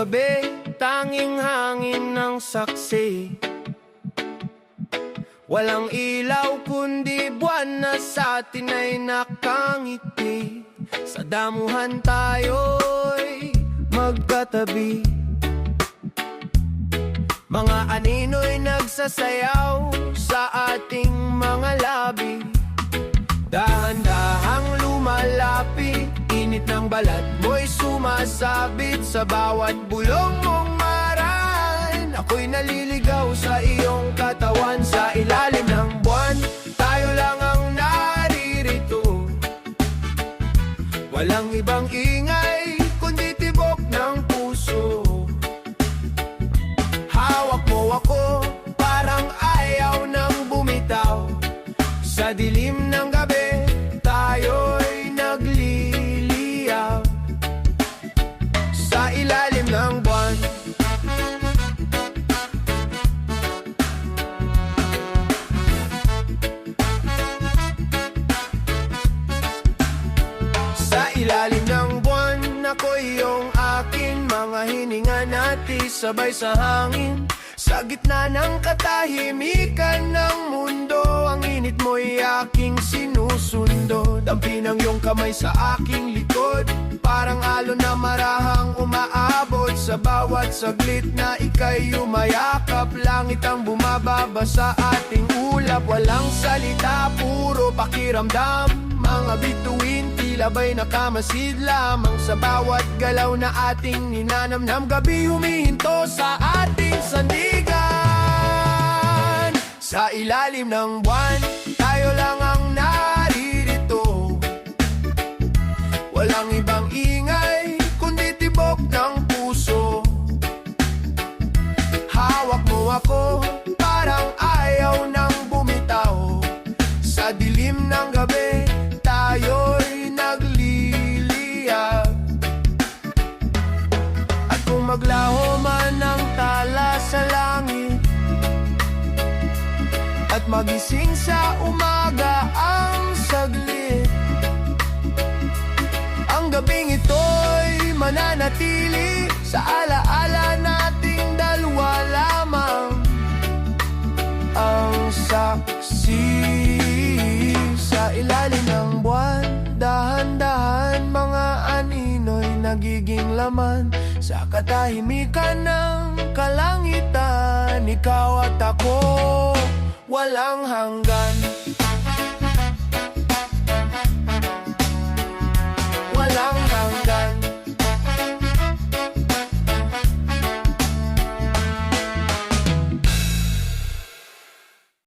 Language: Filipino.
gabi, tanging hangin ng saksi. Walang ilaw kundi buwan na sa atin ay nakangiti. Sa damuhan tayo'y magkatabi. Mga anino'y nagsasayaw sa ating mga labi. Dahan-dahang lumalapit, init ng balat mo'y sumasabit sa bawat bulong mong maran. Ako'y naliligaw sa iyong katawan, sa ilalim ng buwan tayo lang ang naririto. Walang ibang ingay kundi tibok ng puso. Hawak mo ako parang ayaw nang bumitaw. Sa dilim ng gabi, tayo'y nagliliyab sa ilalim ng buwan. Sa ilalim ng buwan, ako'y iyong akin. Mga hininga natin sabay sa hangin. Sa gitna ng katahimikan ng mundo, ang init mo'y aking sinusundo. Dampi ng iyong kamay sa aking likod, parang alon na marahang umaabot. Sa bawat saglit na ika'y umayakap, langit ang bumababa sa ating ulap. Walang salita, puro pakiramdam. Mga bituin tila ba'y nakamasid lamang sa bawat galaw na ating ninanamnam. Gabi humihinto sa ating sandigan. Sa ilalim ng buwan, tayo lang ang naririto. Walang ibang ingay kundi tibok ng puso. Hawak mo ako parang ayaw nang bumitaw. Sa dilim ng gabi, tayo'y nagliliyab. At kung maglaho man ang tala sa langit, at magising sa umaga ang saglit, ang gabing ito'y mananatili sa alaala nating dalawa lamang. Ang saksi sa ilalim ng buwan, dahan-dahan mga anino'y nagiging laman. Sa katahimikan ng kalangitan, ikaw at ako walang hanggan.